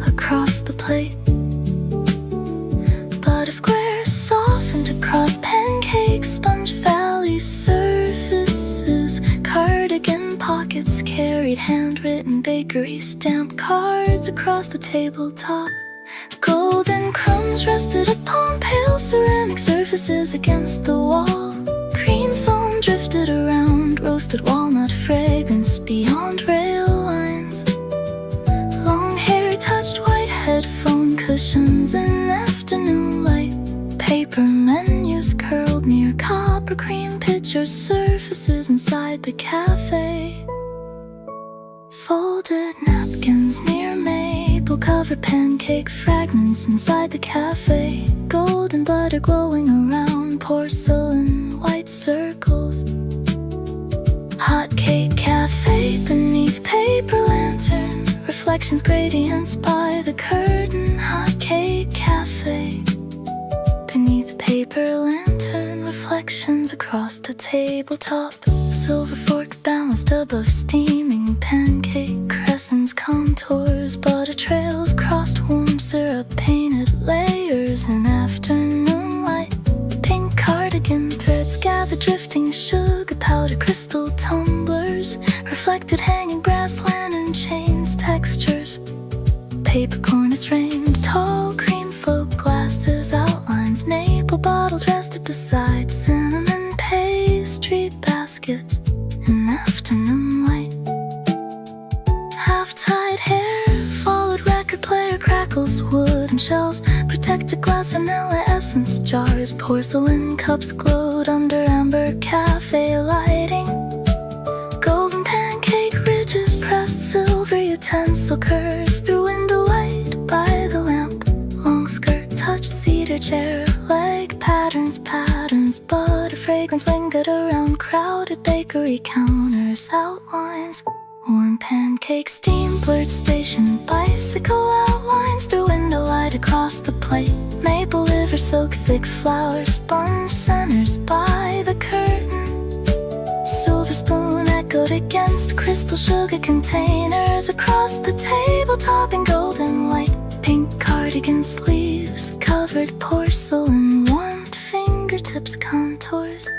across the plate. Butter squares softened across pancakes, sponge valley surfaces. Cardigan pockets carried handwritten bakery stamp cards across the tabletop. Golden crumbs rested upon pale ceramic surfaces against the wall. Cream foam drifted around, roasted walnut fragrance beyond rail lines. Long hair touched white headphone cushions in afternoon light. Paper menus curled near copper cream pitcher surfaces inside the cafe. Folded napkins near maple covered pancake fragments inside the cafe. Golden butter glowing around porcelain white circles. Hotcake Cafe beneath paper lantern, reflections gradients by the curtain. Hotcake Cafe beneath paper lantern, reflections across the tabletop. Silver fork balanced above steaming pancake crescents, contours. Butter trails crossed warm syrup painted layers in afternoon light. Pink cardigan threads gathered drifting sugar powder, crystal tumblers reflected hanging brass lantern chains, textures. Paper cornice framed tall cream float glasses, outlines. Maple bottles rested beside cinnamon pastry baskets in afternoon light. Half-tied hair followed record player crackles, wooden shelves protected glass, vanilla essence jars. Porcelain cups glowed under amber cafe lighting. Golden pancake ridges pressed silver utensil curves through window light by the lamp. Long skirt touched cedar chair leg patterns. Butter fragrance lingered around crowded bakery counters, outlines. Warm pancake steam blurred station bicycle outlines through window light across the plate. Maple liver soaked thick flour sponge centers by the curtain. Silver spoon echoed against crystal sugar containers across the tabletop in golden light. Pink cardigan sleeves covered porcelain, warmed fingertips contours.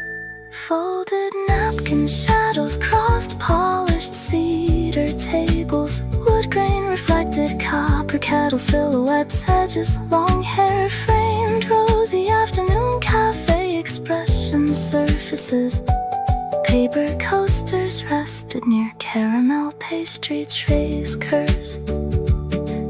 Folded napkin shadows crossed polished cedar tables. Wood grain reflected copper kettle silhouettes, edges. Long hair framed rosy afternoon cafe expression surfaces. Paper coasters rested near caramel pastry trays, curves.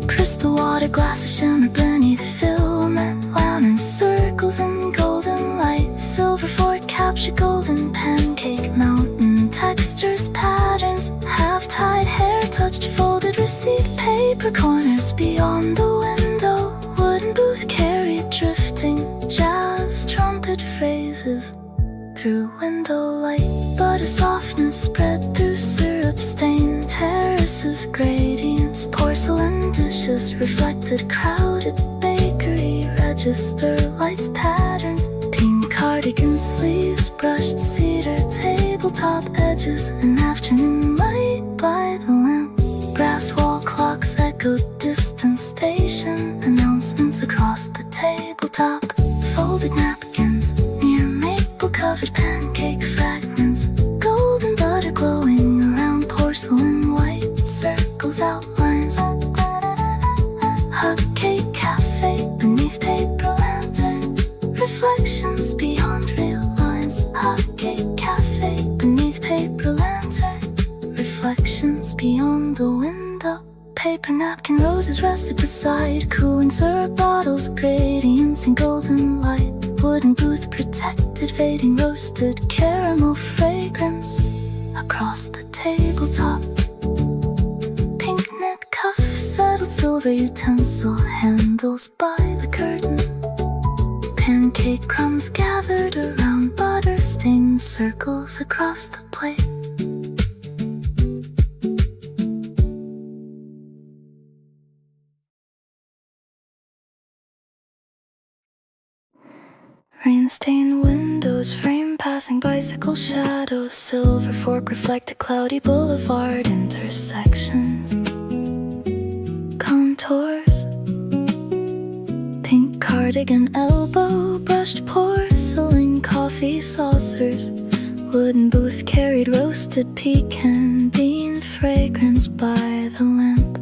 Crystal water glasses shimmer beneath filament lantern circles in golden light. Silver fork captured golden pancake mountain textures, patterns. Half-tied hair touched folded receipt paper corners beyond the window. Wooden booth carried drifting jazz trumpet phrases through window light. Butter softness spread through syrup stained terraces, gradients. Porcelain dishes reflected crowded bakery register lights, patterns. Pink cardigan sleeves brushed cedar tabletop edges in afternoon light by the lamp. Brass wall clocks echoed distant station announcements across the tabletop. Folded napkins near covered pancake fragments, golden butter glowing around porcelain white circles outlines. Hotcake Cafe beneath paper lantern, reflections beyond real lines. Hotcake Cafe beneath paper lantern, reflections beyond the window. Paper napkin roses rested beside cooling syrup bottles, gradients in golden light. Wooden booth protected, fading roasted caramel fragrance across the tabletop. Pink knit cuff, settled silver utensil handles by the curtain. Pancake crumbs gathered around butter stained circles across the plate. Rain-stained windows frame passing bicycle shadows. Silver fork reflected cloudy boulevard intersections. Contours, pink cardigan elbow brushed porcelain coffee saucers. Wooden booth carried roasted pecan bean fragrance by the lamp.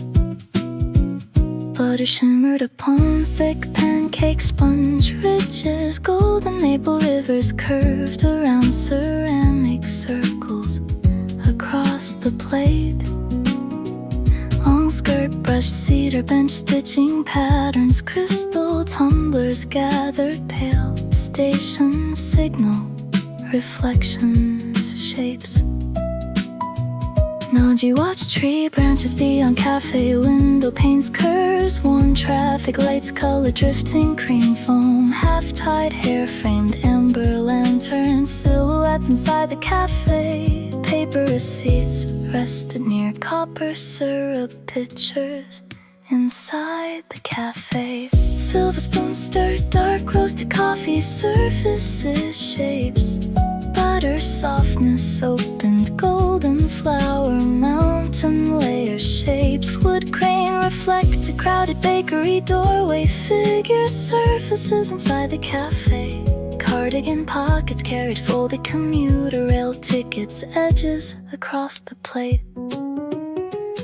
Butter shimmered upon thick pancake sponge ridges. Golden maple rivers curved around ceramic circles across the plate. Long skirt brushed cedar bench stitching patterns. Crystal tumblers gathered pale station signal reflections shapes. Nagi watched tree branches beyond cafe window panes, curves, worn traffic lights, color drifting cream foam, half-tied hair framed amber lanterns, silhouettes inside the cafe. Paper receipts rested near copper syrup pitchers inside the cafe. Silver spoons stirred dark roasted coffee surfaces shapes. Butter softness opened golden flower mountain layer shapes. Wood crane reflected crowded bakery doorway figures surfaces inside the cafe. Cardigan pockets carried folded commuter rail tickets edges across the plate.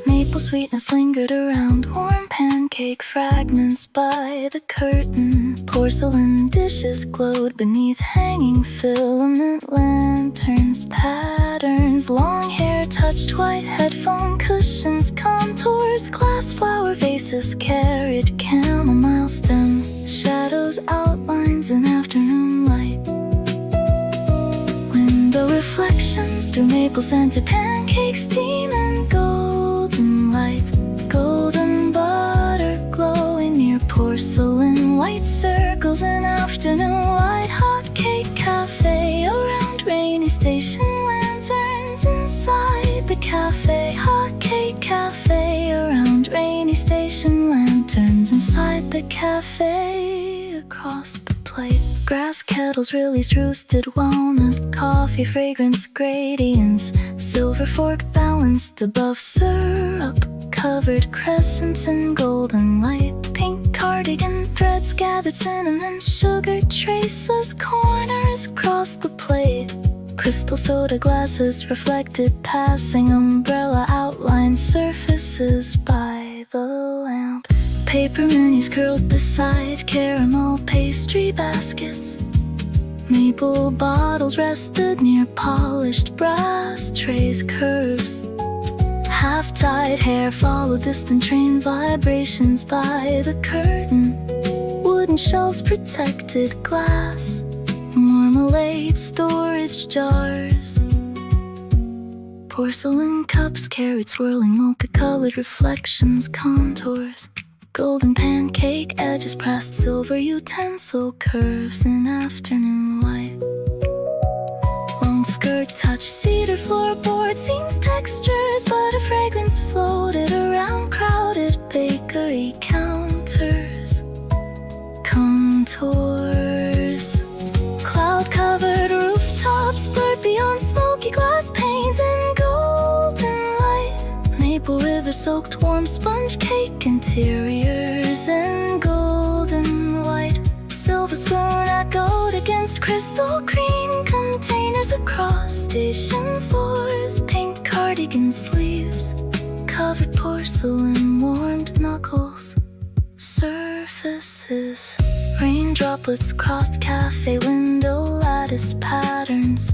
Maple sweetness lingered around warm pancake fragments by the curtain. Porcelain dishes glowed beneath hanging filament lanterns. Patterns, long hair touched white headphone cushions. Contours, glass flower vases carried chamomile stem. Shadows, outlines in afternoon light. Window reflections through maple scented pancake steam and golden light. Golden butter glowing near porcelain white circles in afternoon light. Hotcake Cafe around rainy station lanterns inside the cafe. Hotcake Cafe around rainy station lanterns inside the cafe across the plate. Grass kettles released roasted walnut coffee fragrance gradients. Silver fork balanced above syrup covered crescents in golden light. Pink cardigan threads gathered cinnamon sugar traces corners across the plate. Crystal soda glasses reflected passing umbrella outlined surfaces by the lamp. Paper minis curled beside caramel pastry baskets. Maple bottles rested near polished brass trays curves. Half-tied hair followed distant train vibrations by the curtain. Wooden shelves protected glass. Marmalade storage jars. Porcelain cups carried swirling mocha-colored reflections, contours. Golden pancake edges pressed silver utensil curves in afternoon light. Long skirt touched cedar floorboard seams textures, but a fragrance floated around crowded bakery counters. Contours, cloud-covered rooftops blurred beyond smoky glass panes and golden light. Maple river soaked warm sponge cake interiors in golden white. Silver silver spoon echoed against crystal cream containers across station floors. Pink cardigan sleeves covered porcelain warmed knuckles. Surfaces, rain droplets crossed cafe window lattice patterns.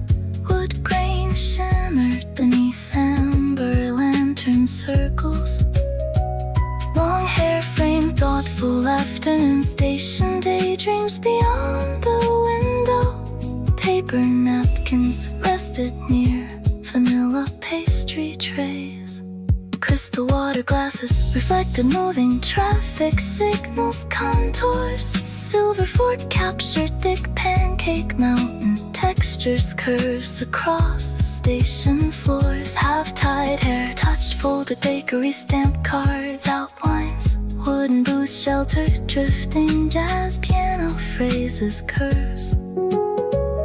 Wood grain shimmered beneath amber lantern circles. Long hair framed thoughtful afternoon station daydreams beyond the window. Paper napkins rested near vanilla pastry trays. Crystal water glasses reflected moving traffic signals contours. Silver fork captured thick pancake mountain textures, curves across the station floors. Half-tied hair touched folded bakery stamp cards, outlines. Wooden booths sheltered drifting jazz piano phrases, curves.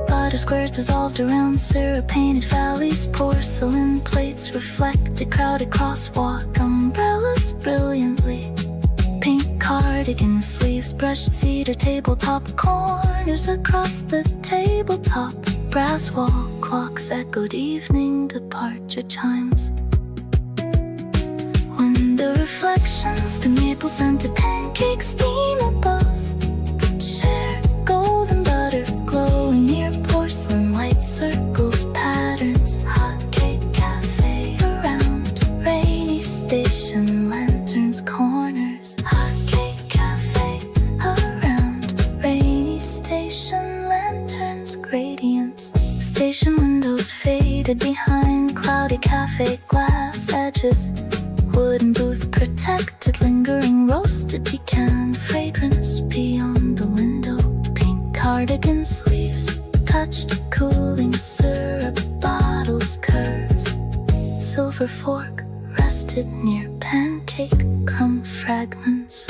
Butter squares dissolved around syrup-painted valleys. Porcelain plates reflected crowded crosswalk umbrellas brilliantly. Pink cardigan sleeves brushed cedar tabletop corners across the tabletop. Brass wall clocks echoed evening departure chimes. Window reflections, the maple scented pancake steam above the chair. Golden butter glowing near porcelain light circles, patterns. Hotcake cafe around rainy station lanterns, corners. Hotcake cafe around rainy station lanterns, gradients. Station windows faded behind cloudy cafe glass edges. Wooden booth protected, lingering roasted pecan fragrance beyond the window. Pink cardigan sleeves touched cooling syrup bottles, curves. Silver fork rested near pancake crumb fragments.